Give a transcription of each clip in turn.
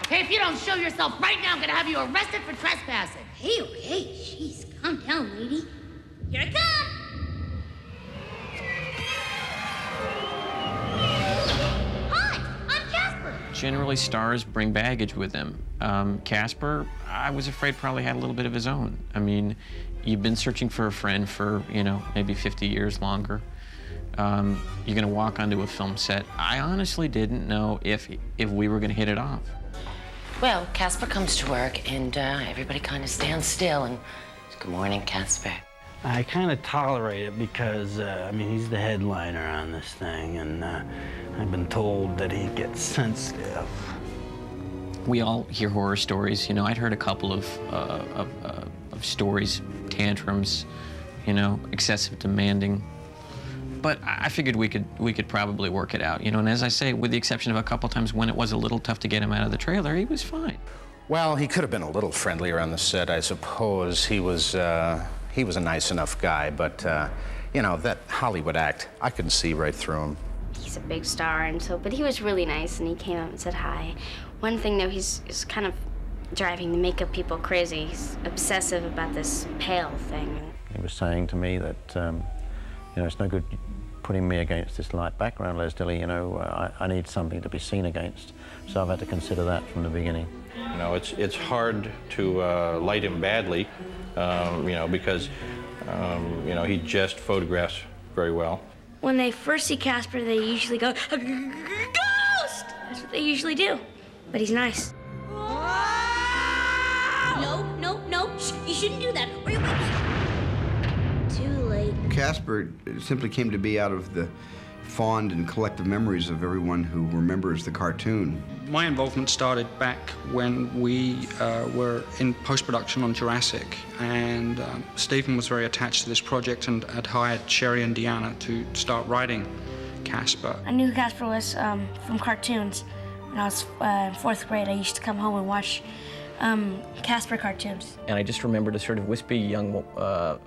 Hey, if you don't show yourself right now, I'm gonna have you arrested for trespassing. Hey, okay, jeez, calm down, lady. Here I come. Hi, I'm Casper. Generally, stars bring baggage with them. Casper, I was afraid, probably had a little bit of his own. I mean, you've been searching for a friend for, maybe 50 years longer. You're gonna walk onto a film set. I honestly didn't know if we were gonna hit it off. Well, Casper comes to work, and everybody kind of stands still and says, "Good morning, Casper." I kind of tolerate it because, he's the headliner on this thing, and I've been told that he gets sensitive. We all hear horror stories. I'd heard a couple of stories, tantrums, excessive demanding. But I figured we could probably work it out, And as I say, with the exception of a couple times when it was a little tough to get him out of the trailer, he was fine. Well, he could have been a little friendlier on the set, I suppose. He was a nice enough guy, but that Hollywood act, I could see right through him. He's a big star, but he was really nice, and he came up and said hi. One thing, though, he's kind of driving the makeup people crazy. He's obsessive about this pale thing. He was saying to me that, it's no good putting me against this light background, Leslie. I need something to be seen against. So I've had to consider that from the beginning. It's hard to light him badly, because, he just photographs very well. When they first see Casper, they usually go, "Ghost!" That's what they usually do. But he's nice. No, shh, you shouldn't do that, or you'll be... Too late. Casper simply came to be out of the fond and collective memories of everyone who remembers the cartoon. My involvement started back when we were in post-production on Jurassic, and Steven was very attached to this project and had hired Sherry and Deanna to start writing Casper. I knew who Casper was from cartoons. When I was in 4th grade, I used to come home and watch Casper cartoons. And I just remembered a sort of wispy young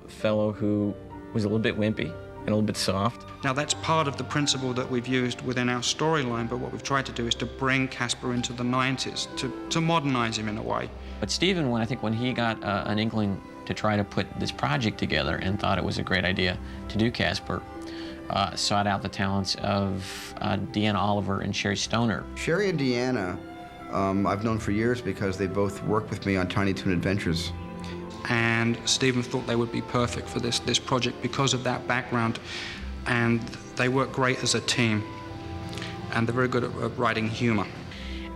fellow who was a little bit wimpy and a little bit soft. Now, that's part of the principle that we've used within our storyline, but what we've tried to do is to bring Casper into the 90s, to modernize him in a way. But Steven, when he got an inkling to try to put this project together and thought it was a great idea to do Casper, sought out the talents of Deanna Oliver and Sherry Stoner. Sherry and Deanna, I've known for years because they both worked with me on Tiny Toon Adventures. And Steven thought they would be perfect for this project because of that background. And they work great as a team. And they're very good at writing humor.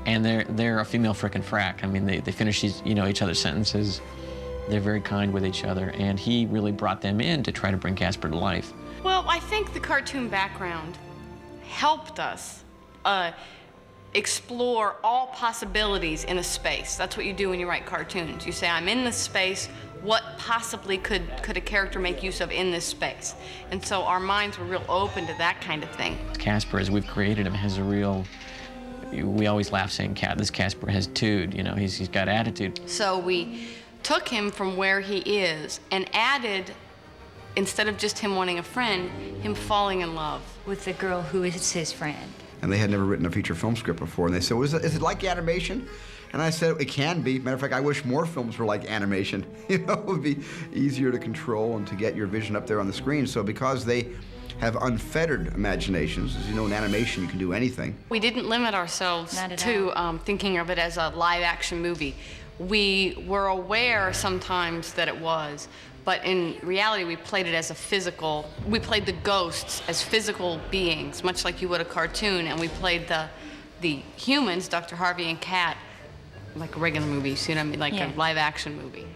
And they're a female frickin' frack. I mean, they finish each other's sentences. They're very kind with each other. And he really brought them in to try to bring Casper to life. Well, I think the cartoon background helped us explore all possibilities in a space. That's what you do when you write cartoons. You say, I'm in this space, what possibly could a character make use of in this space? And so our minds were real open to that kind of thing. Casper, as we've created him, has a real, we always laugh saying, this Casper has tude, he's got attitude. So we took him from where he is and added, instead of just him wanting a friend, him falling in love with the girl who is his friend. And they had never written a feature film script before, and they said, is it like animation? And I said, it can be. Matter of fact, I wish more films were like animation. It would be easier to control and to get your vision up there on the screen. So because they have unfettered imaginations, as you know, in animation, you can do anything. We didn't limit ourselves to thinking of it as a live-action movie. We were aware sometimes that it was, but in reality, we played it as a physical, we played the ghosts as physical beings, much like you would a cartoon, and we played the humans, Dr. Harvey and Cat, like a regular movie, you see what I mean? Like a live-action movie.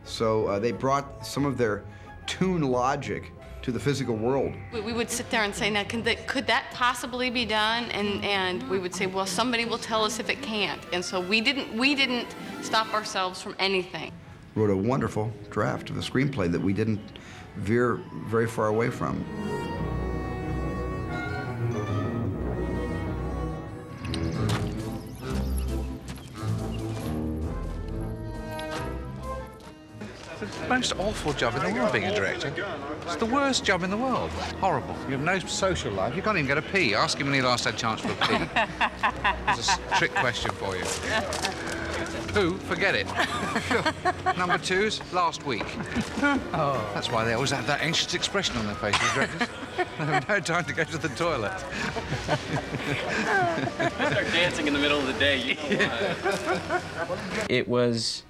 So they brought some of their toon logic to the physical world. We would sit there and say, now, could that possibly be done? And we would say, well, somebody will tell us if it can't. And so we didn't stop ourselves from anything. Wrote a wonderful draft of the screenplay that we didn't veer very far away from. most awful job in the world, being a director. It's the worst job in the world. Horrible. You have no social life. You can't even get a pee. Ask him when he last had a chance for a pee. There's a trick question for you. Poo, forget it. Number 2's last week. Oh. That's why they always have that anxious expression on their faces, directors. They have no time to go to the toilet. Start dancing in the middle of the day, you know why. It was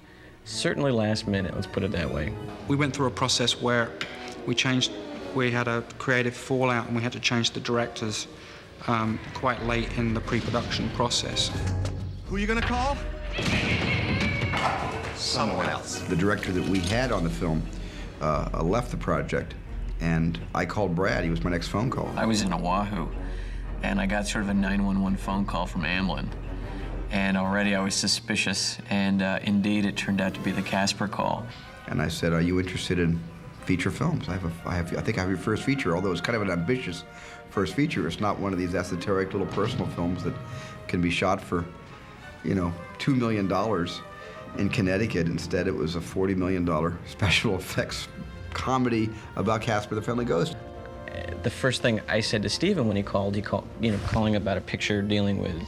certainly last minute, let's put it that way. We went through a process where we had a creative fallout and we had to change the directors quite late in the pre-production process. Who are you gonna call? Someone else. The director that we had on the film left the project, and I called Brad. He was my next phone call. I was in Oahu, and I got sort of a 911 phone call from Amblin. And already I was suspicious, and indeed it turned out to be the Casper call. And I said, "Are you interested in feature films? I think I have your first feature, although it's kind of an ambitious first feature. It's not one of these esoteric little personal films that can be shot for, you know, $2 million in Connecticut. Instead, it was a $40 million special effects comedy about Casper the Friendly Ghost." The first thing I said to Steven when he called, calling about a picture dealing with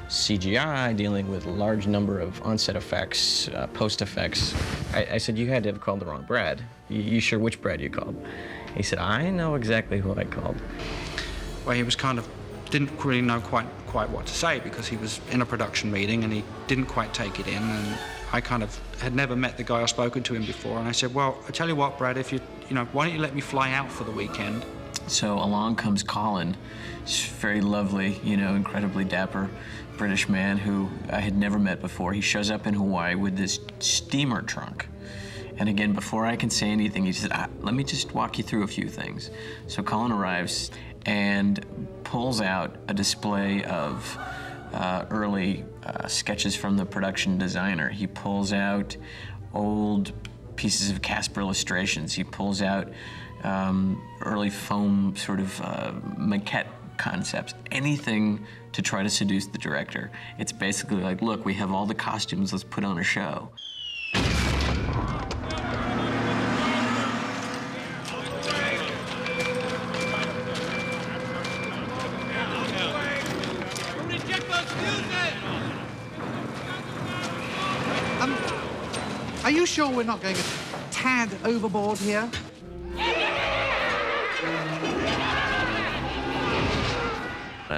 CGI, dealing with a large number of on-set effects, post effects. I said, "You had to have called the wrong Brad. You sure which Brad you called?" He said, "I know exactly who I called." Well, he was didn't really know quite what to say because he was in a production meeting and he didn't quite take it in, and I kind of had never met the guy or spoken to him before, and I said, "Well, I tell you what, Brad, if why don't you let me fly out for the weekend?" So along comes Colin, very lovely, incredibly dapper British man who I had never met before. He shows up in Hawaii with this steamer trunk. And again, before I can say anything, he said, "Let me just walk you through a few things." So Colin arrives and pulls out a display of early sketches from the production designer. He pulls out old pieces of Casper illustrations. He pulls out early foam sort of maquette concepts, anything to try to seduce the director. It's basically like, look, we have all the costumes, let's put on a show. Are you sure we're not going a tad overboard here?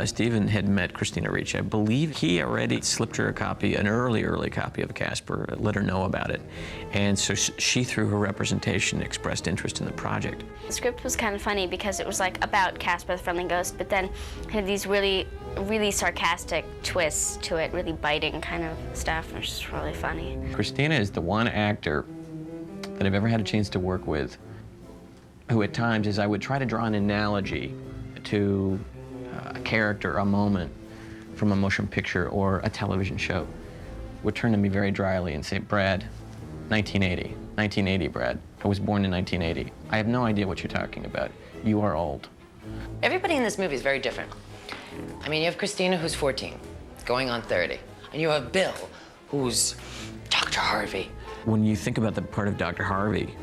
Steven had met Christina Ricci. I believe he already slipped her a copy, an early copy of Casper, let her know about it. And so she, through her representation, expressed interest in the project. The script was kind of funny because it was like about Casper the Friendly Ghost, but then had these really sarcastic twists to it, really biting kind of stuff, which is really funny. Christina is the one actor that I've ever had a chance to work with who at times, as I would try to draw an analogy to a character, a moment from a motion picture or a television show, would turn to me very dryly and say, "Brad, 1980, Brad. I was born in 1980. I have no idea what you're talking about. You are old." Everybody in this movie is very different. I mean, you have Christina, who's 14, going on 30. And you have Bill, who's Dr. Harvey. When you think about the part of Dr. Harvey,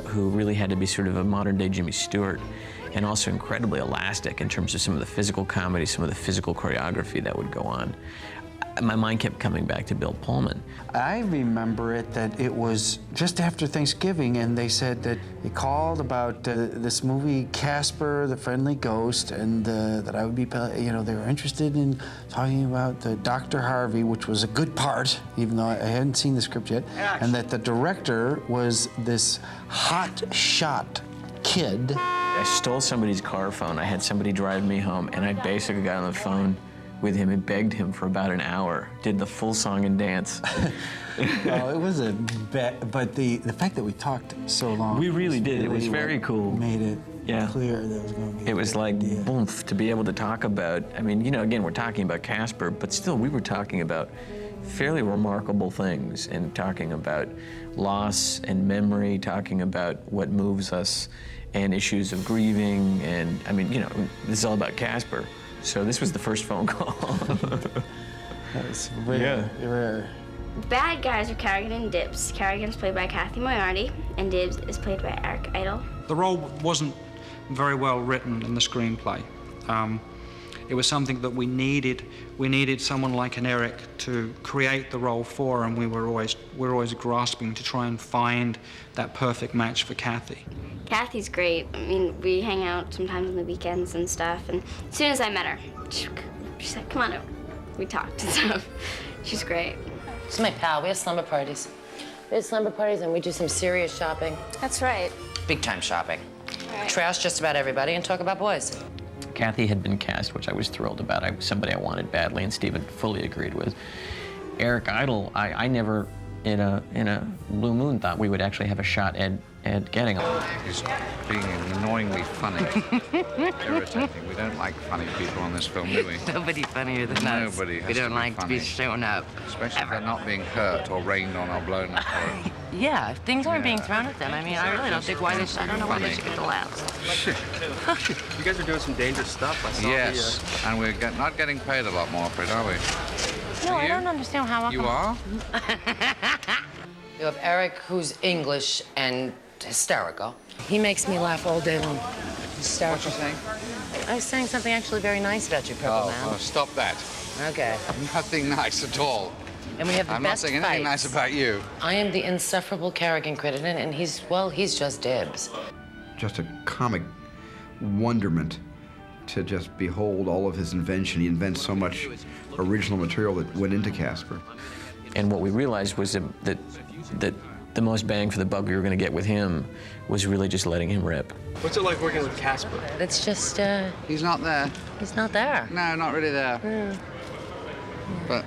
who really had to be sort of a modern-day Jimmy Stewart, and also incredibly elastic in terms of some of the physical comedy, some of the physical choreography that would go on, my mind kept coming back to Bill Pullman. I remember that it was just after Thanksgiving, and they said that they called about this movie, Casper, the Friendly Ghost, and that I would be, they were interested in talking about Dr. Harvey, which was a good part, even though I hadn't seen the script yet, and that the director was this hot-shot kid. I stole somebody's car phone. I had somebody drive me home, and I basically got on the phone with him and begged him for about an hour, did the full song and dance. Well, it was a bet, but the fact that we talked so long. We really did. It was very cool. Made it clear that it was going to be. It was like, boom, to be able to talk about, I mean, again, we're talking about Casper, but still we were talking about fairly remarkable things and talking about loss and memory, talking about what moves us and issues of grieving. And I mean, this is all about Casper. So this was the first phone call. That was rare. Bad guys are Carrigan and Dibbs. Carrigan's played by Cathy Moriarty, and Dibbs is played by Eric Idle. The role wasn't very well written in the screenplay. It was something that we needed. We needed someone like an Eric to create the role for, and we were always grasping to try and find that perfect match for Cathy. Cathy's great. I mean, we hang out sometimes on the weekends and stuff, and as soon as I met her, she said, come on over. We talked and stuff. She's great. She's my pal. We have slumber parties. We have slumber parties and we do some serious shopping. That's right. Big time shopping. Right. Trash just about everybody and talk about boys. Cathy had been cast, which I was thrilled about. Somebody I wanted badly, and Steven fully agreed with. Eric Idle, I never, in a blue moon, thought we would actually have a shot at getting him. He's being annoyingly funny, irritating. We don't like funny people on this film, do we? Nobody funnier than us. Nobody has We don't to be like funny. to be shown up. Especially if they're not being hurt or rained on or blown up. Or... Yeah, if things aren't being thrown at them, I mean, I really don't think why they should. I don't know why they should get the laughs. You guys are doing some dangerous stuff. I saw Yes, and we're not getting paid a lot more for it, are we? No, I don't understand how. You are? You have Eric, who's English and hysterical. He makes me laugh all day long. Hysterical. What you saying? I was saying something actually very nice about you, Purple Man. Oh, stop that. Okay. Nothing nice at all. And we have the I'm not best saying anything nice about you. I am the insufferable Carrigan critic, and he's just Dibbs. Just a comic wonderment to just behold all of his invention. He invents so much original material that went into Casper. And what we realized was that the most bang for the buck we were going to get with him was really just letting him rip. What's it like working with Casper? It's just, He's not there. he's not there. No, not really there. Yeah. But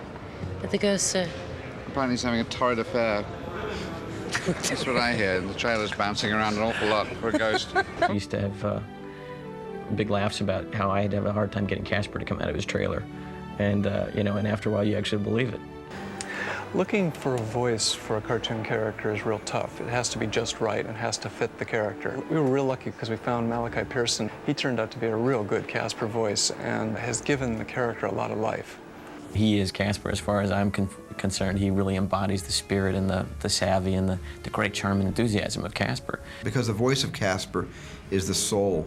But the ghosts, apparently he's having a torrid affair. That's what I hear. The trailer's bouncing around an awful lot for a ghost. We used to have big laughs about how I had to have a hard time getting Casper to come out of his trailer. And, and after a while, you actually believe it. Looking for a voice for a cartoon character is real tough. It has to be just right and has to fit the character. We were real lucky because we found Malachi Pearson. He turned out to be a real good Casper voice and has given the character a lot of life. He is Casper as far as I'm concerned. He really embodies the spirit and the savvy and the great charm and enthusiasm of Casper. Because the voice of Casper is the soul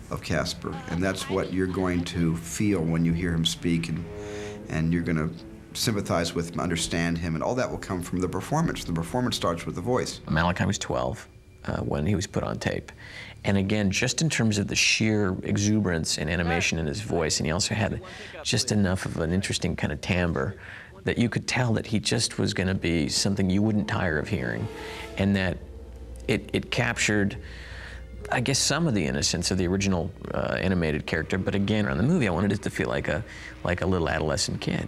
of Casper, and that's what you're going to feel when you hear him speak, and you're going to sympathize with him, understand him, and all that will come from the performance. The performance starts with the voice. Malachi was 12 when he was put on tape. And again, just in terms of the sheer exuberance and animation in his voice, and he also had just enough of an interesting kind of timbre that you could tell that he just was going to be something you wouldn't tire of hearing, and that it captured, I guess, some of the innocence of the original animated character, but again, around the movie, I wanted it to feel like a little adolescent kid.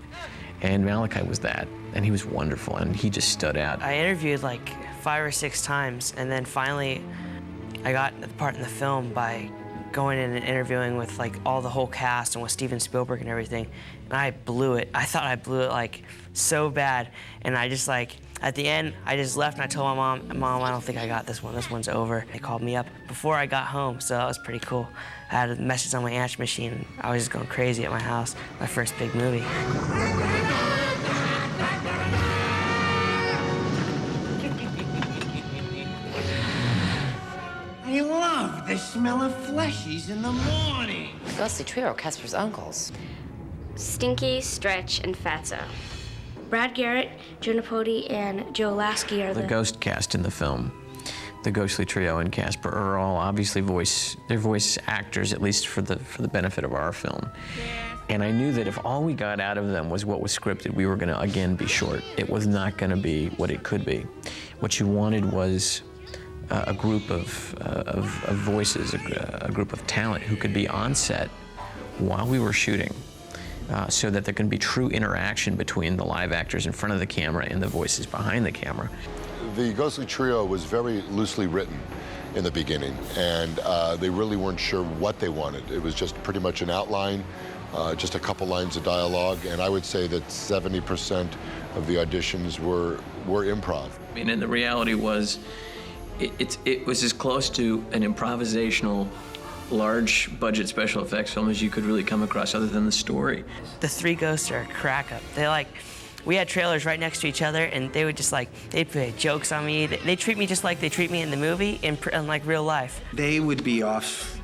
And Malachi was that, and he was wonderful, and he just stood out. I interviewed like 5 or 6 times, and then finally I got the part in the film by going in and interviewing with like all the whole cast and with Steven Spielberg and everything, and I blew it. I thought I blew it like so bad, and I just like, at the end, I just left and I told my Mom, I don't think I got this one. This one's over. They called me up before I got home, so that was pretty cool. I had a message on my answer machine, and I was just going crazy at my house. My first big movie. I love the smell of fleshies in the morning. The ghostly trio, Casper's uncles. Stinky, Stretch, and Fatso. Brad Garrett, Joe Napoli, and Joe Lasky are The ghost cast in the film, the ghostly trio and Casper, are all obviously voice actors, at least for the benefit of our film. And I knew that if all we got out of them was what was scripted, we were going to again be short. It was not going to be what it could be. What you wanted was a group of voices, a group of talent who could be on set while we were shooting, so that there can be true interaction between the live actors in front of the camera and the voices behind the camera. The ghostly trio was very loosely written in the beginning, and they really weren't sure what they wanted. It was just pretty much an outline, just a couple lines of dialogue, and I would say that 70% of the auditions were improv. I mean, and the reality was, it was as close to an improvisational, large budget special effects film as you could really come across, other than the story. The 3 ghosts are a crack up. we had trailers right next to each other, and they would just like, they'd play jokes on me. They treat me just like they treat me in the movie, in like real life. They would be off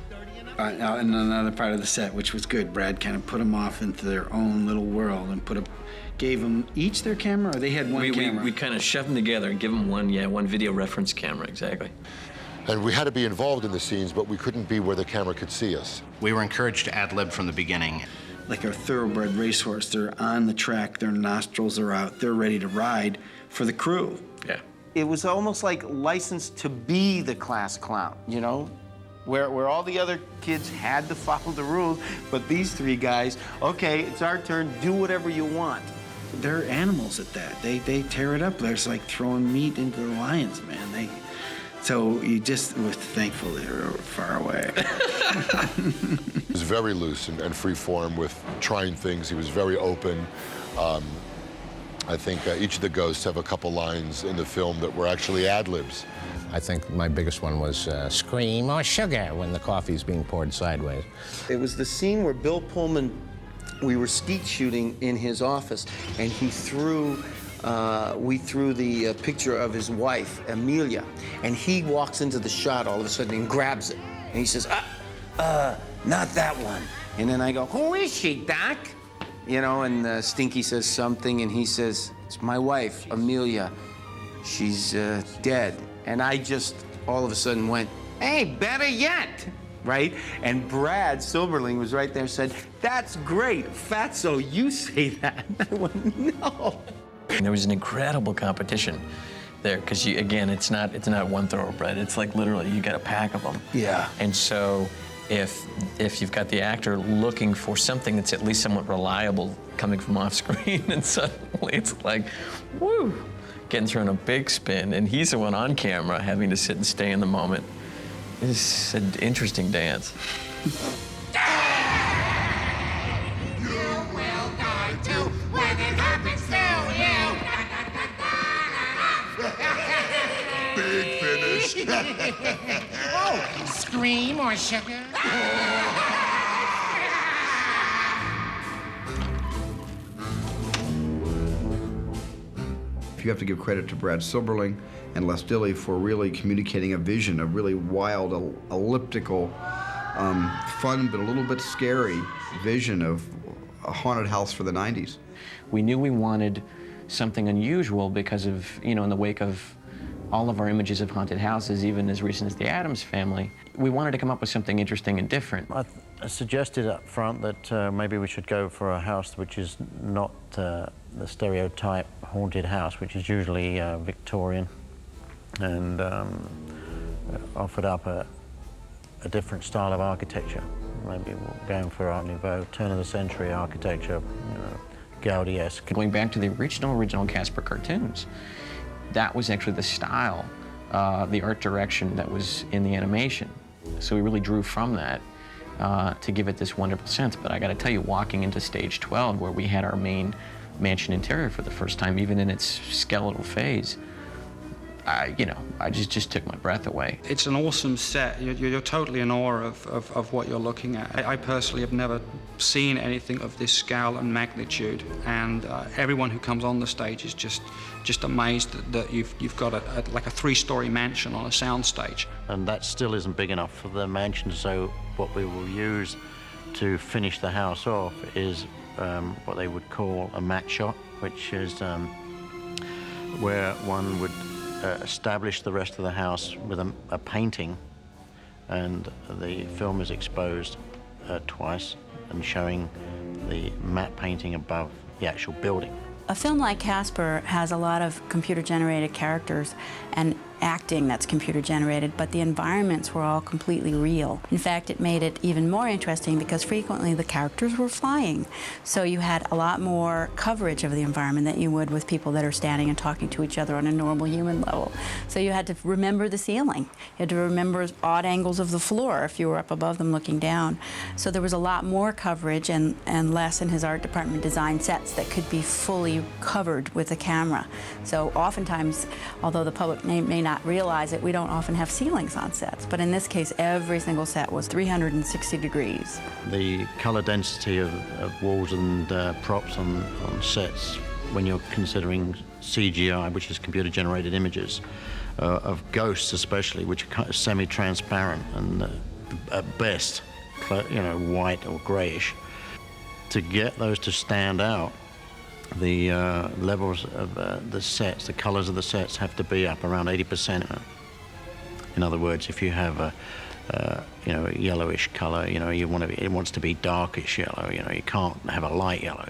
out in another part of the set, which was good. Brad kind of put them off into their own little world and gave them each their camera, or they had one camera? We kind of shoved them together and give them one video reference camera, exactly. And we had to be involved in the scenes, but we couldn't be where the camera could see us. We were encouraged to ad-lib from the beginning. Like a thoroughbred racehorse, they're on the track, their nostrils are out, they're ready to ride for the crew. Yeah. It was almost like licensed to be the class clown, you know? Where all the other kids had to follow the rules, but these three guys, okay, it's our turn, do whatever you want. They're animals at that. They tear it up. It's like throwing meat into the lions, man. So you just was thankful they were far away. He was very loose and free form with trying things. He was very open. I think each of the ghosts have a couple lines in the film that were actually ad-libs. I think my biggest one was scream or sugar when the coffee's being poured sideways. It was the scene where Bill Pullman, we were skeet shooting in his office, and he threw, we threw the picture of his wife, Amelia, and he walks into the shot all of a sudden and grabs it. And he says, not that one. And then I go, who is she, Doc? You know, and Stinky says something, and he says, it's my wife, Amelia. She's dead. And I just all of a sudden went, hey, better yet, right? And Brad Silberling was right there and said, that's great, Fatso, you say that. I went, no. And there was an incredible competition there, because again, it's not one thoroughbred. It's like literally you got a pack of them. Yeah. And so if you've got the actor looking for something that's at least somewhat reliable coming from off screen, and suddenly it's like, woo, getting thrown a big spin, and he's the one on camera having to sit and stay in the moment. It's an interesting dance. You will die too when it happens to you. Big finish. Oh, scream or sugar? You have to give credit to Brad Silberling and Les Dilley for really communicating a vision, a really wild, elliptical, fun but a little bit scary vision of a haunted house for the 90s. We knew we wanted something unusual because of, in the wake of all of our images of haunted houses, even as recent as the Addams Family, we wanted to come up with something interesting and different. I suggested up front that maybe we should go for a house which is not the stereotype haunted house, which is usually Victorian, and offered up a different style of architecture. Maybe we're going for Art Nouveau, turn-of-the-century architecture, Gaudi-esque. Going back to the original Casper cartoons, that was actually the style, the art direction that was in the animation. So we really drew from that to give it this wonderful sense. But I got to tell you, walking into stage 12, where we had our main mansion interior for the first time, even in its skeletal phase, I just took my breath away. It's an awesome set. You're totally in awe of what you're looking at. I personally have never seen anything of this scale and magnitude, and everyone who comes on the stage is just amazed that you've got like a 3-story mansion on a soundstage. And that still isn't big enough for the mansion, so what we will use to finish the house off is what they would call a matte shot, which is where one would establish the rest of the house with a painting, and the film is exposed twice and showing the matte painting above the actual building. A film like Casper has a lot of computer-generated characters and acting that's computer-generated, but the environments were all completely real. In fact, it made it even more interesting because frequently the characters were flying. So you had a lot more coverage of the environment than you would with people that are standing and talking to each other on a normal human level. So you had to remember the ceiling. You had to remember odd angles of the floor if you were up above them looking down. So there was a lot more coverage, and Les and his art department designed sets that could be fully covered with a camera. So oftentimes, although the public may not realize it, we don't often have ceilings on sets. But in this case, every single set was 360 degrees. The color density of walls and props on sets when you're considering CGI, which is computer-generated images, of ghosts especially, which are kind of semi-transparent and at best, you know, white or grayish. To get those to stand out, the levels of the sets, the colors of the sets have to be up around 80%. In other words, if you have a you know, a yellowish color, you know, it wants to be darkish yellow, you know, you can't have a light yellow.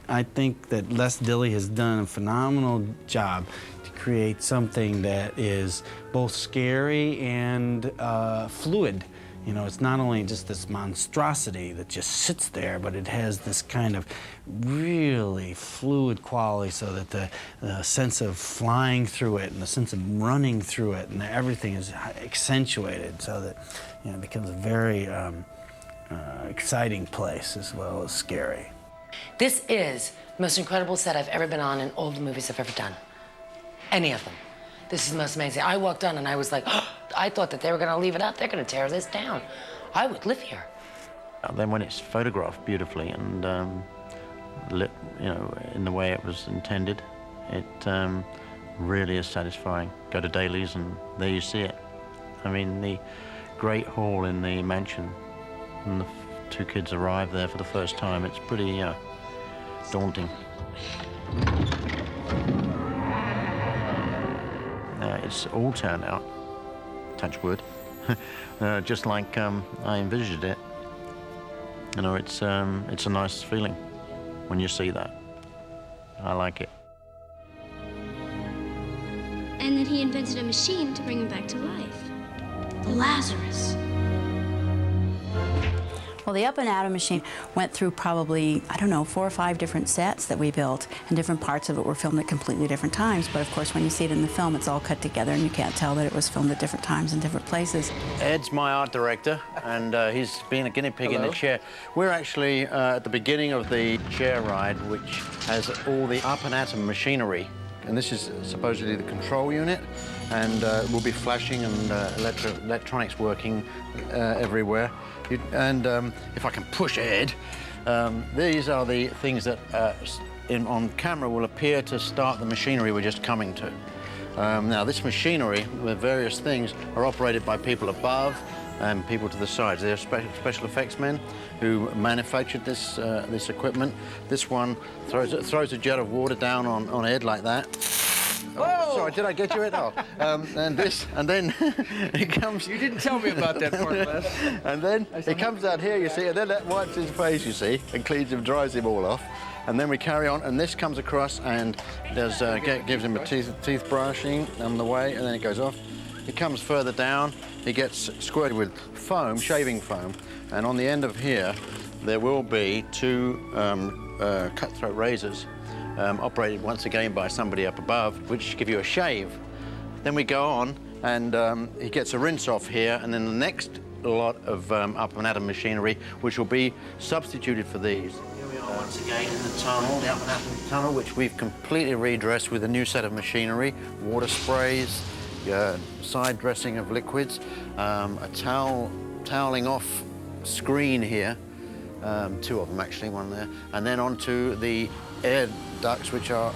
I think that Les Dilley has done a phenomenal job to create something that is both scary and fluid. You know, it's not only just this monstrosity that just sits there, but it has this kind of really fluid quality so that the sense of flying through it and the sense of running through it and everything is accentuated so that, you know, it becomes a very exciting place as well as scary. This is the most incredible set I've ever been on in all the movies I've ever done. Any of them. This is the most amazing. I walked on and I was like, oh, I thought that they were gonna leave it up. They're gonna tear this down. I would live here. Then when it's photographed beautifully and lit, you know, in the way it was intended, it really is satisfying. Go to dailies and there you see it. I mean, the great hall in the mansion, and the two kids arrive there for the first time. It's pretty daunting. It's all turned out, touch wood, just like I envisioned it. You know, it's a nice feeling when you see that. I like it. And then he invented a machine to bring him back to life. Lazarus. Well, the Up and Atom machine went through probably, I don't know, 4 or 5 different sets that we built, and different parts of it were filmed at completely different times. But of course, when you see it in the film, it's all cut together, and you can't tell that it was filmed at different times and different places. Ed's my art director, and he's been a guinea pig in the chair. We're actually at the beginning of the chair ride, which has all the Up and Atom machinery. And this is supposedly the control unit, and we'll be flashing and electronics working everywhere. If I can push Ed, these are the things that on camera will appear to start the machinery we're just coming to. Now, this machinery with various things are operated by people above and people to the sides. They're special effects men who manufactured this this equipment. This one throws a jet of water down on Ed like that. Oh, sorry, did I get you, Ed? Oh. And then it comes... You didn't tell me about that part, Les. And then it comes out here, you see, and then that wipes his face, you see, and cleans him, dries him all off. And then we carry on, and this comes across and does gives him a teeth brushing on the way, and then it goes off. It comes further down, he gets squirted with foam, shaving foam, and on the end of here, there will be 2 cutthroat razors operated once again by somebody up above, which give you a shave. Then we go on, and he gets a rinse off here, and then the next lot of Up and Atom machinery, which will be substituted for these. Here we are once again in the tunnel, the Up and Atom tunnel, which we've completely redressed with a new set of machinery, water sprays, side dressing of liquids, a toweling off screen here, 2 of them actually, one there, and then onto the air ducts, which are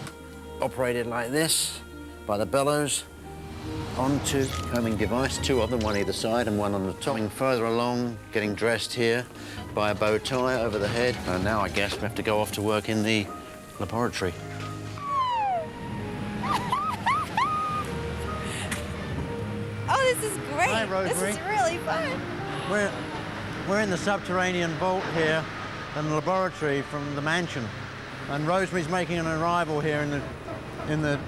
operated like this by the bellows, onto combing device, 2 of them, one either side and one on the top. Going further along, getting dressed here by a bow tie over the head. And now I guess we have to go off to work in the laboratory. Oh, this is great. Hi, Rosemary. This is really fun. We're in the subterranean vault here and the laboratory from the mansion. And Rosemary's making an arrival here in the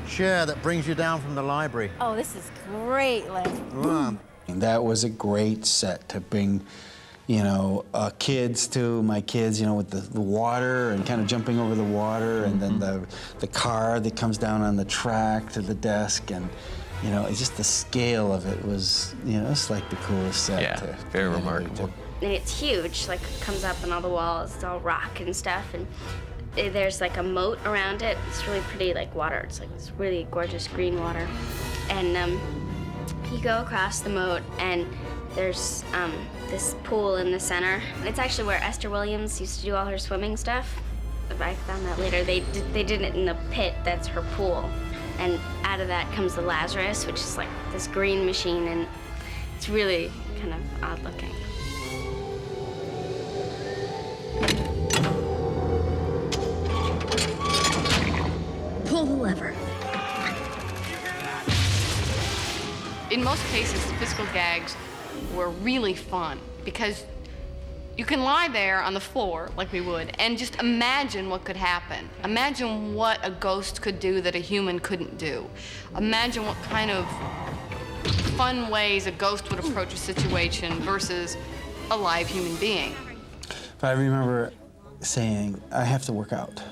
chair that brings you down from the library. Oh, this is great, Les. And that was a great set to bring, you know, kids to, my kids, you know, with the water and kind of jumping over the water, and then the car that comes down on the track to the desk, and, you know, it's just the scale of it was, you know, it's like the coolest set. Yeah, very remarkable. And it's huge, like it comes up on all the walls, it's all rock and stuff, and there's like a moat around it. It's really pretty, like water. It's like this really gorgeous green water. And you go across the moat, and there's this pool in the center. It's actually where Esther Williams used to do all her swimming stuff. I found that later. They did it in the pit. That's her pool, and out of that comes the Lazarus, which is like this green machine, and it's really kind of odd looking. Pull the lever. In most cases, the physical gags were really fun because you can lie there on the floor like we would and just imagine what could happen. Imagine what a ghost could do that a human couldn't do. Imagine what kind of fun ways a ghost would approach a situation versus a live human being. But I remember saying, I have to work out.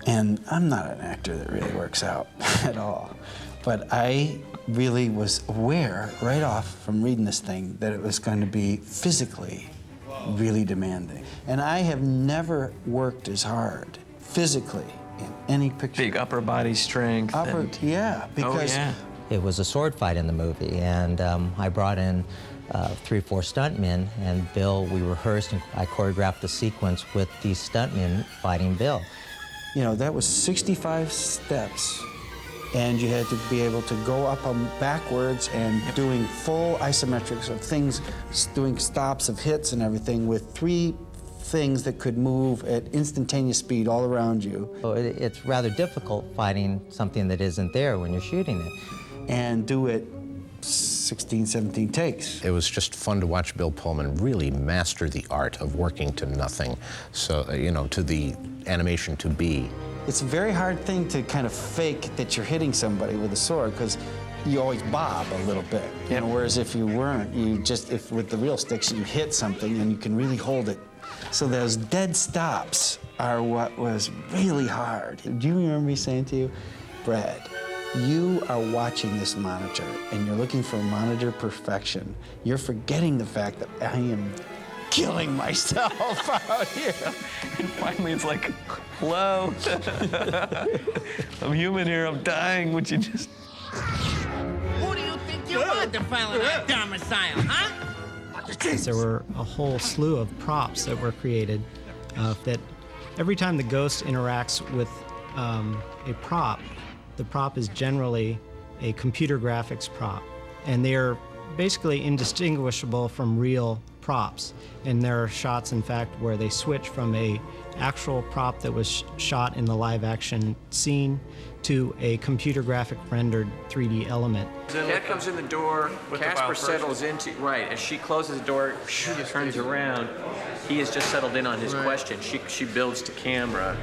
And I'm not an actor that really works out at all. But I really was aware right off from reading this thing that it was going to be physically really demanding. And I have never worked as hard physically in any picture. Big upper body strength. Yeah, because it was a sword fight in the movie, and I brought in 3 or 4 stuntmen, and Bill, we rehearsed and I choreographed the sequence with these stuntmen fighting Bill. You know, that was 65 steps. And you had to be able to go up them backwards and doing full isometrics of things, doing stops of hits and everything with 3 things that could move at instantaneous speed all around you. So it's rather difficult fighting something that isn't there when you're shooting it. And do it 16, 17 takes. It was just fun to watch Bill Pullman really master the art of working to nothing, so, you know, to the animation to be. It's a very hard thing to kind of fake that you're hitting somebody with a sword, because you always bob a little bit. You know, whereas if you weren't, you just, if with the real sticks, you hit something and you can really hold it. So those dead stops are what was really hard. Do you remember me saying to you, Brad, you are watching this monitor and you're looking for monitor perfection. You're forgetting the fact that I am killing myself out here. And finally it's like, hello. I'm human here, I'm dying. Would you just... Who do you think you are defiling our domicile, huh? There were a whole slew of props that were created that every time the ghost interacts with a prop, the prop is generally a computer graphics prop. And they are basically indistinguishable from real props. And there are shots, in fact, where they switch from a actual prop that was shot in the live action scene to a computer graphic rendered 3D element. Cat comes in the door, Casper settles into, right, as she closes the door, she turns around, he has just settled in on his question. She builds to camera.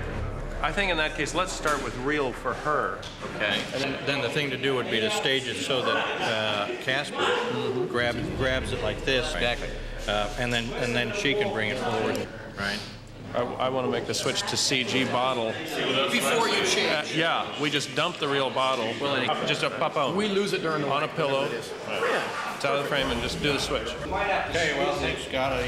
I think in that case, let's start with real for her. Okay. And then the thing to do would be to stage it so that Casper grabs it like this. Exactly. And then she can bring it forward. Right. I want to make the switch to CG bottle. Before you change. Yeah, we just dump the real bottle. Just a pop out. We lose it during the on a pillow. It's out of the frame and just do the switch. Okay, well, thanks, Scott.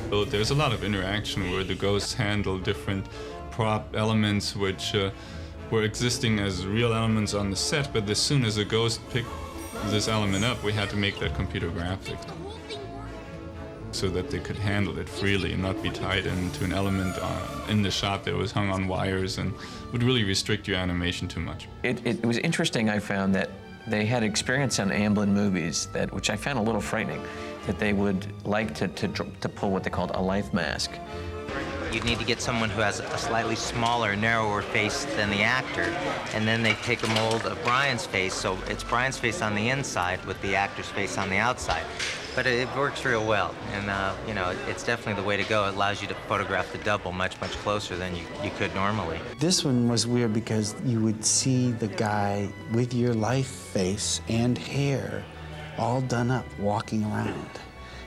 So there's a lot of interaction where the ghosts handle different prop elements which were existing as real elements on the set, but as soon as a ghost picked this element up, we had to make that computer graphics so that they could handle it freely and not be tied into an element in the shot that was hung on wires and would really restrict your animation too much. It was interesting, I found, that they had experience on Amblin movies, which I found a little frightening, that they would like to pull what they called a life mask. You'd need to get someone who has a slightly smaller, narrower face than the actor, and then they take a mold of Brian's face, so it's Brian's face on the inside with the actor's face on the outside. But it works real well, and you know, it's definitely the way to go. It allows you to photograph the double much closer than you could normally. This one was weird because you would see the guy with your life face and hair all done up, walking around.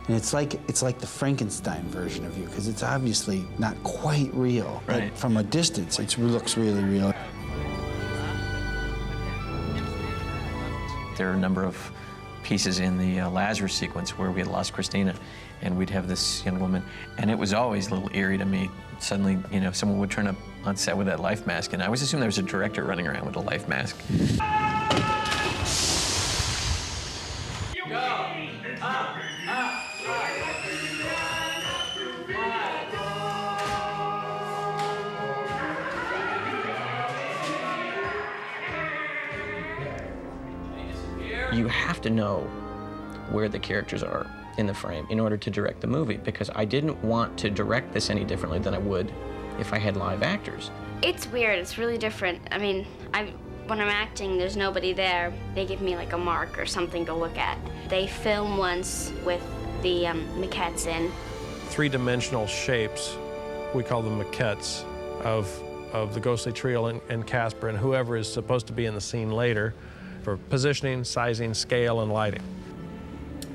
And it's like the Frankenstein version of you, because it's obviously not quite real. Right. But from a distance, it looks really real. There are a number of pieces in the Lazarus sequence where we had lost Christina, and we'd have this young woman, and it was always a little eerie to me. Suddenly, you know, someone would turn up on set with that life mask, and I always assumed there was a director running around with a life mask. you have to know where the characters are in the frame in order to direct the movie, because I didn't want to direct this any differently than I would if I had live actors. It's weird, it's really different. I mean, when I'm acting, there's nobody there. They give me like a mark or something to look at. They film once with the maquettes in. Three-dimensional shapes, we call them maquettes, of the ghostly trio and Casper and whoever is supposed to be in the scene later for positioning, sizing, scale, and lighting.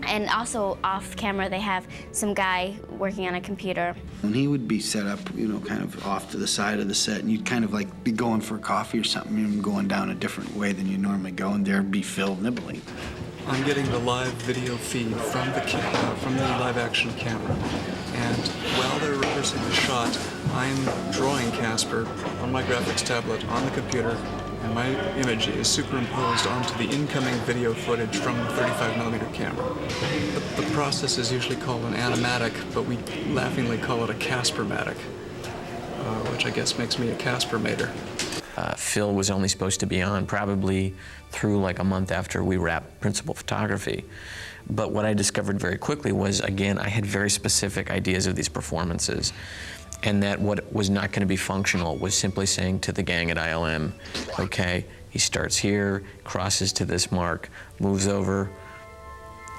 And also off camera, they have some guy working on a computer. And he would be set up, you know, kind of off to the side of the set, and you'd kind of like be going for coffee or something, and going down a different way than you normally go, and there'd be Phil nibbling. I'm getting the live video feed from the live-action camera, and while they're rehearsing the shot, I'm drawing Casper on my graphics tablet on the computer, and my image is superimposed onto the incoming video footage from the 35mm camera. The process is usually called an animatic, but we laughingly call it a Casper-matic, which I guess makes me a Casper-mater. Phil was only supposed to be on probably through like a month after we wrapped principal photography. But what I discovered very quickly was, again, I had very specific ideas of these performances, and that what was not going to be functional was simply saying to the gang at ILM, okay, he starts here, crosses to this mark, moves over,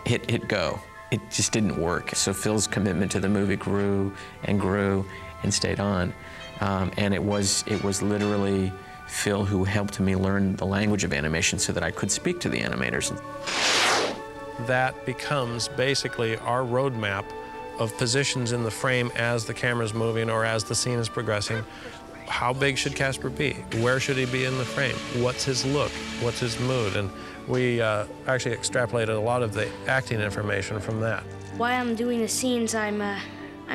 hit go. It just didn't work. So Phil's commitment to the movie grew and stayed on. And it was literally Phil who helped me learn the language of animation so that I could speak to the animators. That becomes basically our roadmap of positions in the frame as the camera's moving or as the scene is progressing. How big should Casper be? Where should he be in the frame? What's his look? What's his mood? And we actually extrapolated a lot of the acting information from that. While I'm doing the scenes, I'm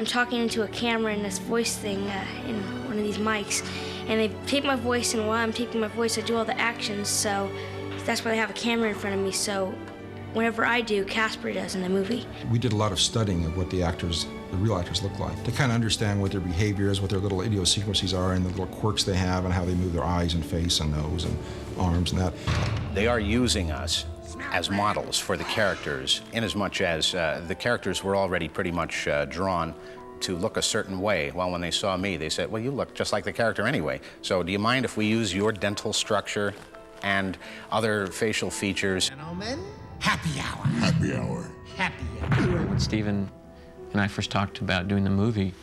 talking into a camera in this voice thing in one of these mics, and they take my voice, and while I'm taking my voice, I do all the actions, so that's why they have a camera in front of me, so whenever I do, Casper does in the movie. We did a lot of studying of what the real actors look like, to kind of understand what their behavior is, what their little idiosyncrasies are, and the little quirks they have, and how they move their eyes and face and nose and arms and that. They are using us as models for the characters, in as much as the characters were already pretty much drawn to look a certain way. Well, when they saw me, they said, well, you look just like the character anyway. So do you mind if we use your dental structure and other facial features? Gentlemen, happy hour. Happy hour. Happy hour. When Steven and I first talked about doing the movie,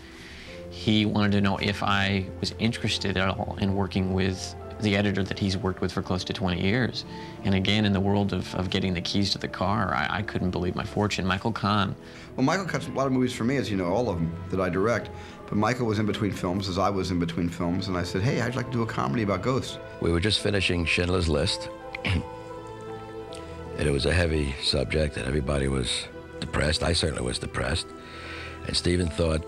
he wanted to know if I was interested at all in working with the editor that he's worked with for close to 20 years. And again, in the world of getting the keys to the car, I couldn't believe my fortune. Michael Kahn. Well, Michael cuts a lot of movies for me, as you know, all of them that I direct. But Michael was in between films, as I was in between films, and I said, hey, I'd like to do a comedy about ghosts. We were just finishing Schindler's List, and it was a heavy subject, and everybody was depressed. I certainly was depressed. And Steven thought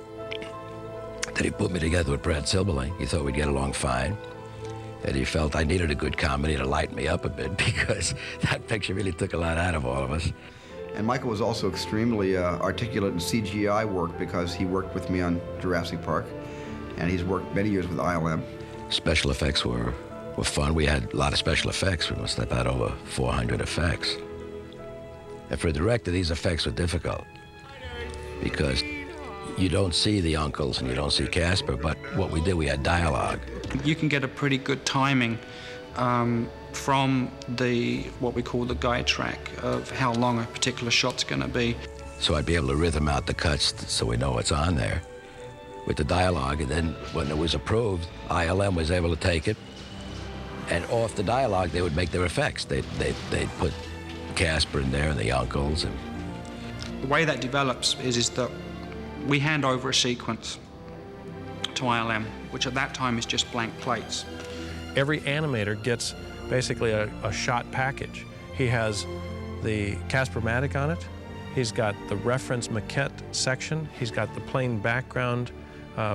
that he put me together with Brad Silberling. He thought we'd get along fine. And he felt I needed a good comedy to lighten me up a bit, because that picture really took a lot out of all of us. And Michael was also extremely articulate in CGI work, because he worked with me on Jurassic Park, and he's worked many years with ILM. Special effects were fun. We had a lot of special effects. We must have had over 400 effects. And for a director, these effects were difficult, because you don't see the uncles and you don't see Casper, but what we did, we had dialogue. You can get a pretty good timing from what we call the guide track of how long a particular shot's going to be. So I'd be able to rhythm out the cuts so we know what's on there with the dialogue, and then when it was approved, ILM was able to take it, and off the dialogue they would make their effects. They'd put Casper in there and the uncles. And the way that develops is that we hand over a sequence to ILM, which at that time is just blank plates. Every animator gets basically a shot package. He has the Casper-matic on it. He's got the reference maquette section. He's got the plain background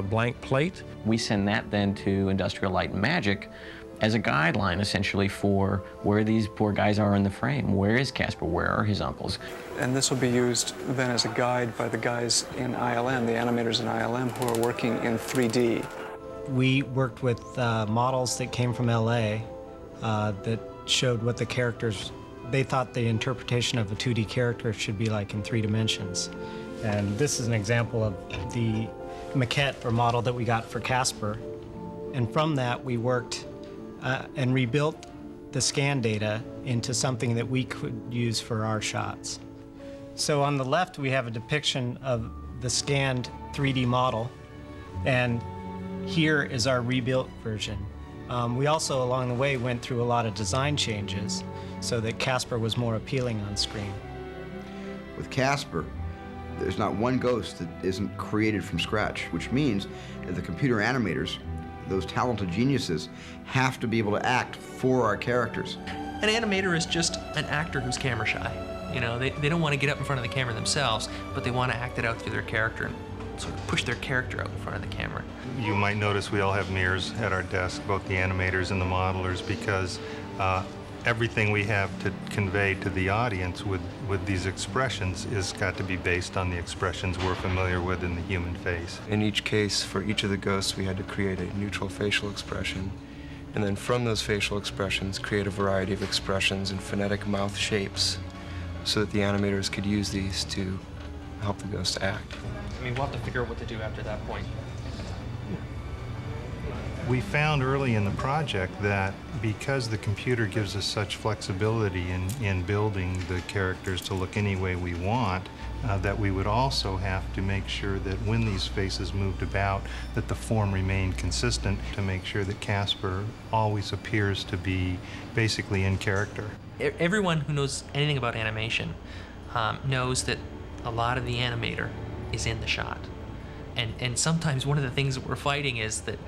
blank plate. We send that then to Industrial Light and Magic as a guideline, essentially, for where these poor guys are in the frame. Where is Casper? Where are his uncles? And this will be used then as a guide by the guys in ILM, the animators in ILM, who are working in 3D. We worked with models that came from LA that showed what the characters They thought the interpretation of a 2D character should be like in 3 dimensions. And this is an example of the maquette or model that we got for Casper. And from that, we worked and rebuilt the scan data into something that we could use for our shots. So on the left, we have a depiction of the scanned 3D model, and here is our rebuilt version. We also, along the way, went through a lot of design changes so that Casper was more appealing on screen. With Casper, there's not one ghost that isn't created from scratch, which means that the computer animators, those talented geniuses, have to be able to act for our characters. An animator is just an actor who's camera shy. You know, they don't want to get up in front of the camera themselves, but they want to act it out through their character and sort of push their character out in front of the camera. You might notice we all have mirrors at our desk, both the animators and the modelers, because everything we have to convey to the audience with these expressions is got to be based on the expressions we're familiar with in the human face. In each case, for each of the ghosts, we had to create a neutral facial expression, and then from those facial expressions, create a variety of expressions and phonetic mouth shapes so that the animators could use these to help the ghost act. I mean, we'll have to figure out what to do after that point. We found early in the project that because the computer gives us such flexibility in building the characters to look any way we want, that we would also have to make sure that when these faces moved about, that the form remained consistent to make sure that Casper always appears to be basically in character. Everyone who knows anything about animation knows that a lot of the animator is in the shot. And sometimes one of the things that we're fighting is that,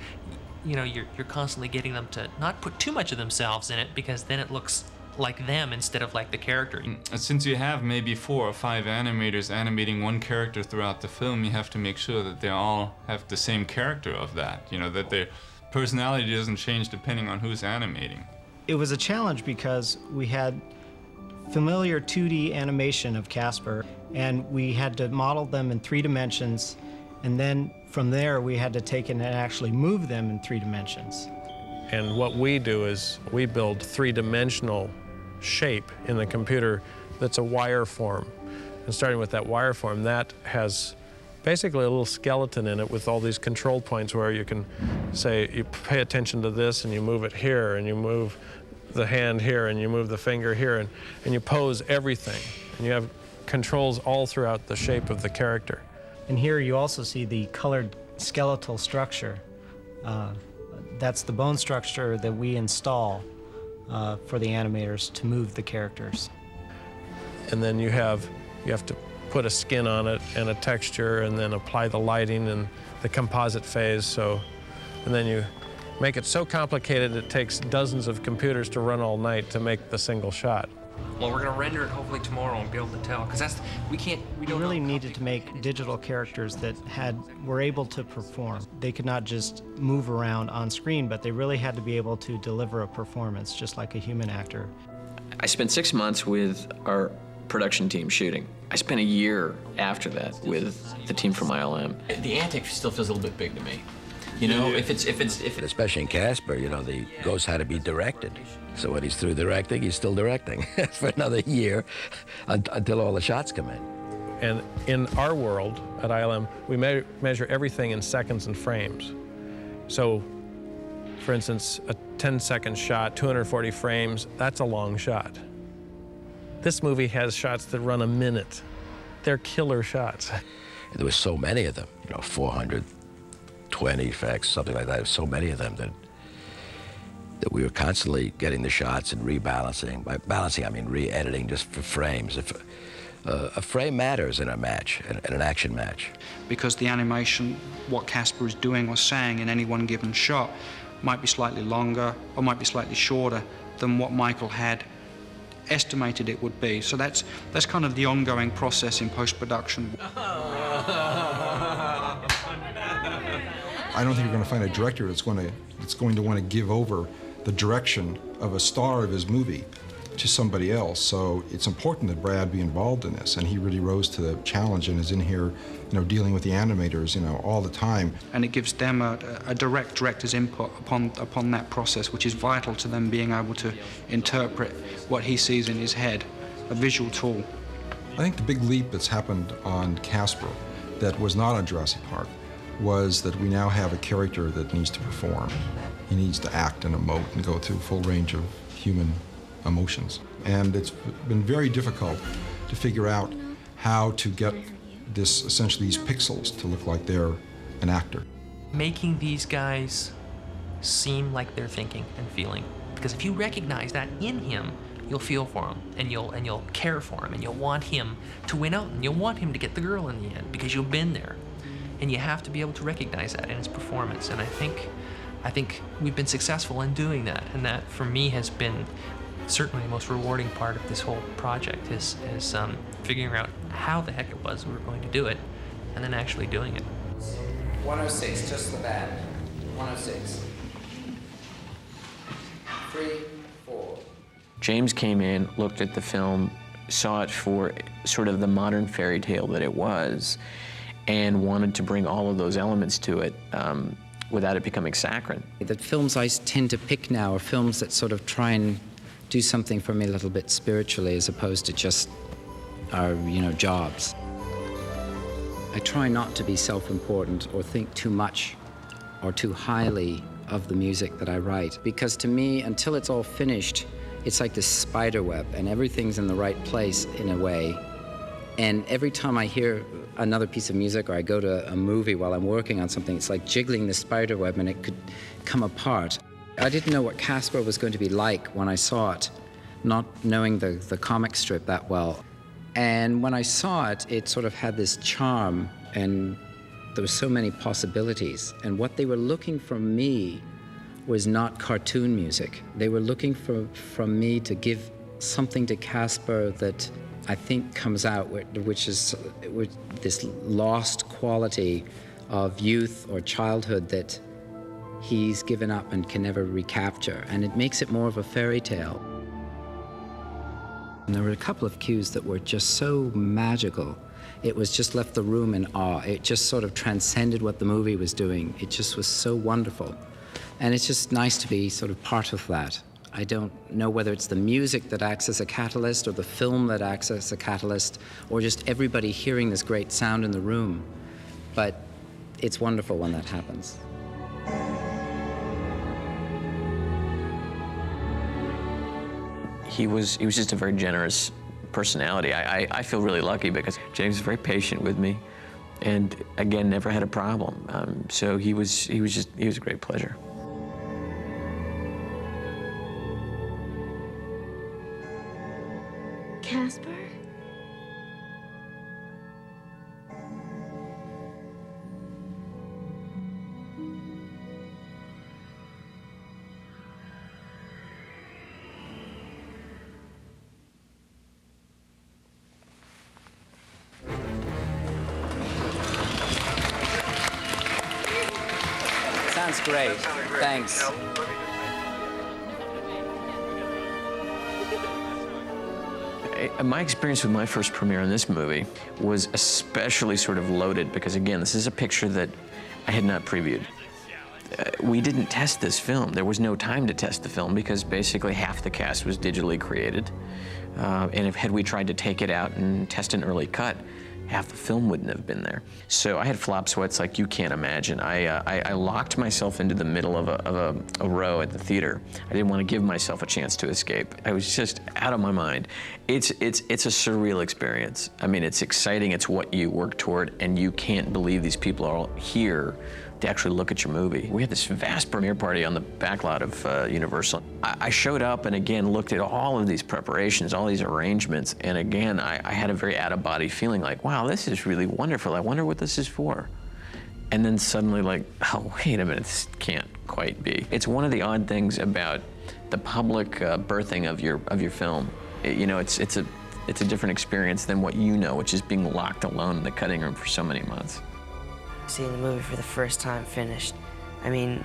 you know, you're constantly getting them to not put too much of themselves in it, because then it looks like them instead of like the character. Since you have maybe 4 or 5 animators animating one character throughout the film, you have to make sure that they all have the same character of that, you know, that their personality doesn't change depending on who's animating. It was a challenge because we had familiar 2D animation of Casper, and we had to model them in 3 dimensions, and then from there we had to take and actually move them in 3 dimensions. And what we do is we build 3-dimensional shape in the computer that's a wire form. And starting with that wire form, that has basically a little skeleton in it with all these control points where you can say, you pay attention to this and you move it here, and you move the hand here, and you move the finger here, and you pose everything. And you have controls all throughout the shape of the character. And here you also see the colored skeletal structure. That's the bone structure that we install for the animators to move the characters. And then you have to put a skin on it and a texture, and then apply the lighting and the composite phase. And then you make it so complicated it takes dozens of computers to run all night to make the single shot. Well, we're going to render it hopefully tomorrow and be able to tell, because we really needed to make digital characters that were able to perform. They could not just move around on screen, but they really had to be able to deliver a performance just like a human actor. I spent 6 months with our production team shooting. I spent a year after that with the team from ILM. The antic still feels a little bit big to me. You know, if it's especially in Casper, you know, the ghost had to be directed. So when he's through directing, he's still directing for another year until all the shots come in. And in our world at ILM, we measure everything in seconds and frames. So, for instance, a 10-second shot, 240 frames, that's a long shot. This movie has shots that run a minute. They're killer shots. There were so many of them, you know, 420 effects, something like that. So many of them that we were constantly getting the shots and rebalancing. By balancing, I mean re-editing just for frames. A frame matters in a match, in an action match. Because the animation, what Casper is doing or saying in any one given shot, might be slightly longer or might be slightly shorter than what Michael had estimated it would be. So that's kind of the ongoing process in post-production. I don't think you're going to find a director that's going to want to give over the direction of a star of his movie to somebody else. So it's important that Brad be involved in this, and he really rose to the challenge and is in here dealing with the animators, all the time. And it gives them a direct director's input upon that process, which is vital to them being able to interpret what he sees in his head, a visual tool. I think the big leap that's happened on Casper that was not on Jurassic Park was that we now have a character that needs to perform. He needs to act and emote and go through a full range of human emotions. And it's been very difficult to figure out how to get essentially these pixels to look like they're an actor. Making these guys seem like they're thinking and feeling. Because if you recognize that in him, you'll feel for him, and you'll care for him, and you'll want him to win out, and you'll want him to get the girl in the end, because you've been there. And you have to be able to recognize that in his performance. And I think we've been successful in doing that, and that for me has been certainly the most rewarding part of this whole project is figuring out how the heck it was we were going to do it, and then actually doing it. 106, just the bad. 106. 3, 4. James came in, looked at the film, saw it for sort of the modern fairy tale that it was, and wanted to bring all of those elements to it without it becoming saccharine. The films I tend to pick now are films that sort of try and do something for me a little bit spiritually, as opposed to just our, jobs. I try not to be self-important or think too much or too highly of the music that I write, because to me, until it's all finished, it's like this spider web, and everything's in the right place in a way. And every time I hear another piece of music or I go to a movie while I'm working on something, it's like jiggling the spider web, and it could come apart. I didn't know what Casper was going to be like when I saw it, not knowing the comic strip that well. And when I saw it, it sort of had this charm, and there were so many possibilities. And what they were looking from me was not cartoon music. They were looking from me to give something to Casper that I think comes out, which is this lost quality of youth or childhood that he's given up and can never recapture. And it makes it more of a fairy tale. And there were a couple of cues that were just so magical. It was just left the room in awe. It just sort of transcended what the movie was doing. It just was so wonderful. And it's just nice to be sort of part of that. I don't know whether it's the music that acts as a catalyst or the film that acts as a catalyst or just everybody hearing this great sound in the room. But it's wonderful when that happens. He was just a very generous personality. I feel really lucky because James was very patient with me, and again, never had a problem. So he was a great pleasure. Casper? Sounds great. Thanks. My experience with my first premiere in this movie was especially sort of loaded because, again, this is a picture that I had not previewed. We didn't test this film. There was no time to test the film because basically half the cast was digitally created. And had we tried to take it out and test an early cut, half the film wouldn't have been there. So I had flop sweats like you can't imagine. I locked myself into the middle of a row at the theater. I didn't want to give myself a chance to escape. I was just out of my mind. It's a surreal experience. I mean, it's exciting. It's what you work toward, and you can't believe these people are all here to actually look at your movie. We had this vast premiere party on the back lot of Universal. I showed up and again looked at all of these preparations, all these arrangements, and again I had a very out-of-body feeling like, wow, this is really wonderful. I wonder what this is for. And then suddenly like, oh, wait a minute, this can't quite be. It's one of the odd things about the public birthing of your film. You know, it's a different experience than what you know, which is being locked alone in the cutting room for so many months. Seeing the movie for the first time finished. I mean,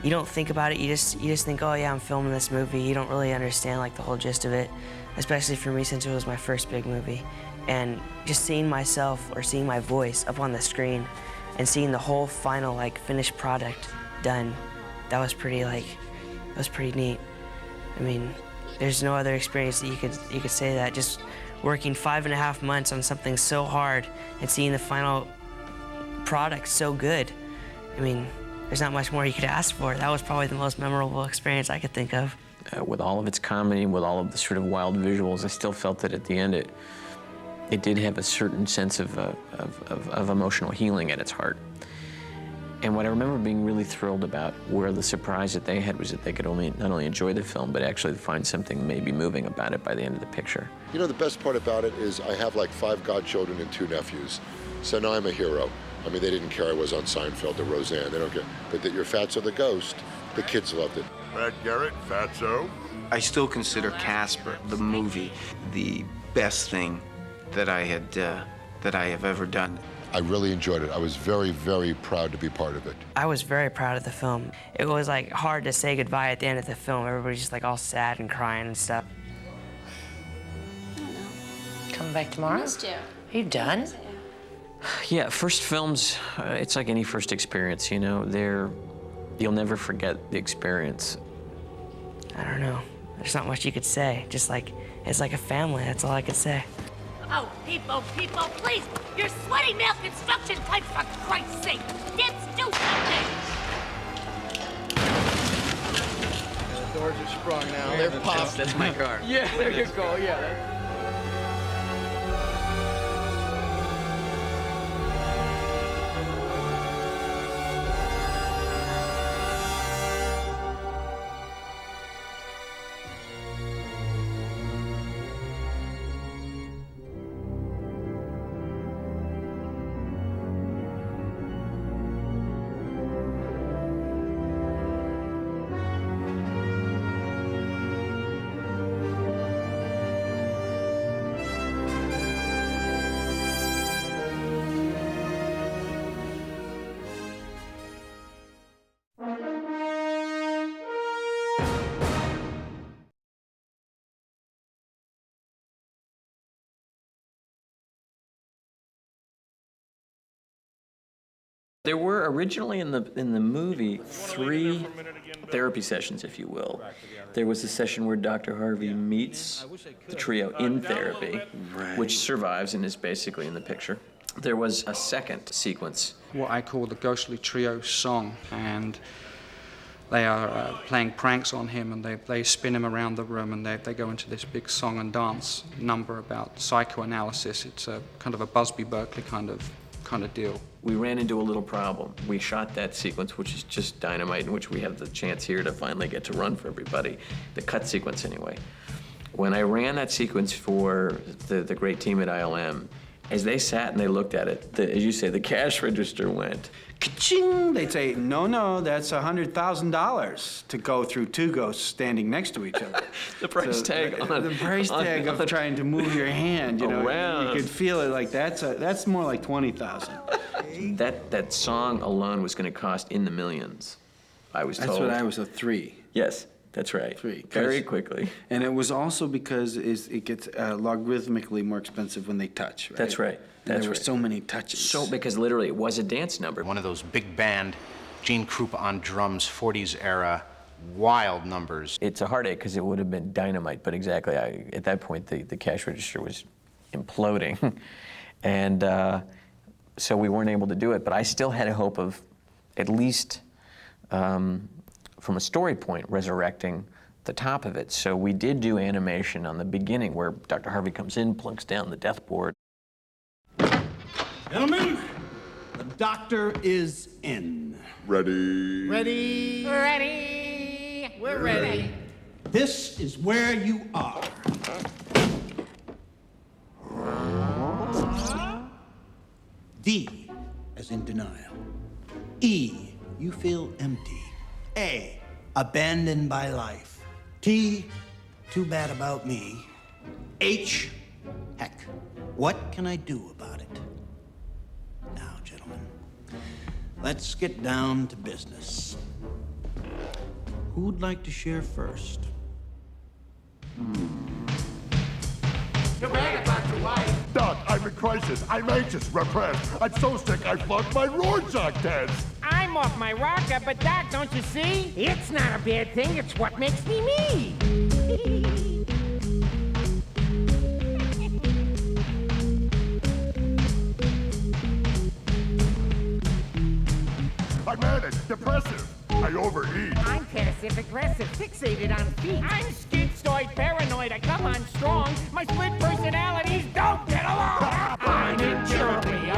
you don't think about it, you just think, oh yeah, I'm filming this movie. You don't really understand like the whole gist of it, especially for me since it was my first big movie. And just seeing myself or seeing my voice up on the screen and seeing the whole final finished product done, that was pretty neat. I mean, there's no other experience that you could say that. Just working 5.5 months on something so hard and seeing the final product so good. I mean, there's not much more you could ask for. That was probably the most memorable experience I could think of. With all of its comedy, with all of the sort of wild visuals, I still felt that at the end it did have a certain sense of emotional healing at its heart. And what I remember being really thrilled about, where the surprise that they had was that they could not only enjoy the film, but actually find something maybe moving about it by the end of the picture. You know, the best part about it is I have like 5 godchildren and 2 nephews. So now I'm a hero. I mean, they didn't care I was on Seinfeld or Roseanne. They don't care. But that you're Fatso the Ghost, the kids loved it. Brad Garrett, Fatso. I still consider Casper, the movie, the best thing that I have ever done. I really enjoyed it. I was very, very proud to be part of it. I was very proud of the film. It was hard to say goodbye at the end of the film. Everybody's just all sad and crying and stuff. Coming back tomorrow? Missed you. Are you done? Yeah, first films, it's like any first experience, you know. You'll never forget the experience. I don't know. There's not much you could say. Just it's like a family. That's all I could say. Oh, people, please! You're sweating nail construction pipes, for Christ's sake! Let's do something! The doors are sprung now. They're popped. That's my car. Yeah, there you go. Yeah. There were originally in the movie 3 therapy sessions, if you will. There was a session where Dr. Harvey meets the trio in therapy, which survives and is basically in the picture. There was a second sequence. What I call the Ghostly Trio song, and they are playing pranks on him, and they spin him around the room, and they go into this big song and dance number about psychoanalysis. It's a kind of a Busby Berkeley kind of deal. We ran into a little problem. We shot that sequence, which is just dynamite, in which we have the chance here to finally get to run for everybody. The cut sequence, anyway. When I ran that sequence for the great team at ILM, as they sat and they looked at it, as you say, the cash register went. Ka-ching! They'd say, no, that's $100,000 to go through 2 ghosts standing next to each other. The price tag on the price tag of trying to move your hand, you know, around. You could feel it like that's more like 20,000. That song alone was going to cost in the millions, I was told. That's what I was, a 3. Yes, that's right. 3. Very quickly. And it was also because it gets logarithmically more expensive when they touch, right? That's right. There were so many touches. Because literally it was a dance number. One of those big band, Gene Krupa on drums, 40s era, wild numbers. It's a heartache because it would have been dynamite, but exactly, at that point the cash register was imploding. And so we weren't able to do it, but I still had a hope of at least, from a story point, resurrecting the top of it. So we did do animation on the beginning where Dr. Harvey comes in, plunks down the death board. Gentlemen, the doctor is in. Ready? Ready? Ready? We're ready. This is where you are. D, as in denial. E, you feel empty. A, abandoned by life. T, too bad about me. H, heck, what can I do about it? Now, gentlemen, let's get down to business. Who'd like to share first? To brag about your wife. Doc, in crisis. I'm anxious, repressed. I'm so sick I flunked my Rorschach test. I'm off my rocker, but Doc, don't you see? It's not a bad thing, it's what makes me me. I'm manic, depressive. I overeat. I'm passive-aggressive, fixated on feet. I'm schizoid, paranoid, I come on strong. My split personalities don't get along. Unincurably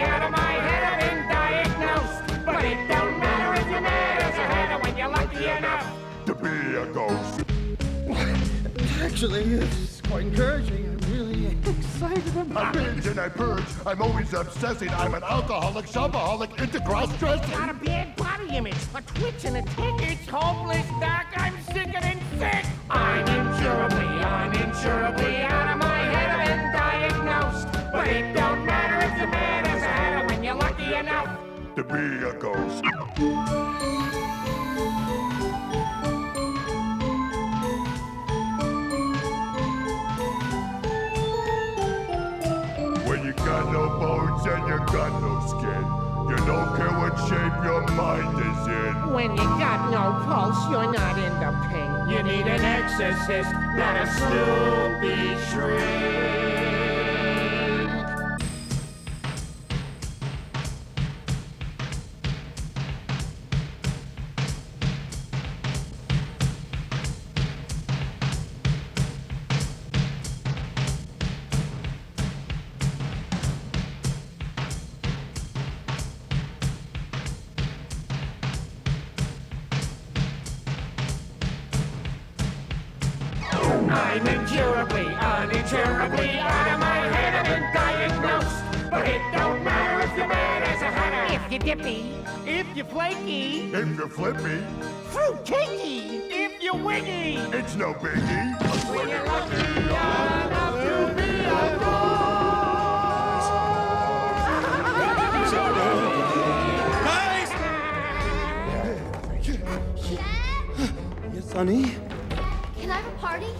out of my head, I've been diagnosed. But it don't matter if you're mad as a hatter when you're lucky enough to be a ghost. Actually, it's quite encouraging. I'm really excited I about it. binge and I purge. I'm always obsessing. I'm an alcoholic, shopaholic, into cross-dressing. Not a bad body image, a twitch and a tick. It's hopeless, Doc. I'm sicker than sick. I'm incurably out of my head. I've been diagnosed. But it don't matter if you're mad as a hatter when you're lucky enough to be a ghost. When you got no bones and you got no skin, you don't care what shape your mind is in. When you got no pulse, you're not in the pink. You need an exorcist, not a Snoopy shrink. I'm uninsurably out of my head. I've been diagnosed. But it don't matter if you're mad as a hatter. If you're dippy, if you're flaky, if you're flippy, fruit cakey, if you're wiggy, it's no biggie. When you're lucky enough to be a Yes, honey? Can I have a party?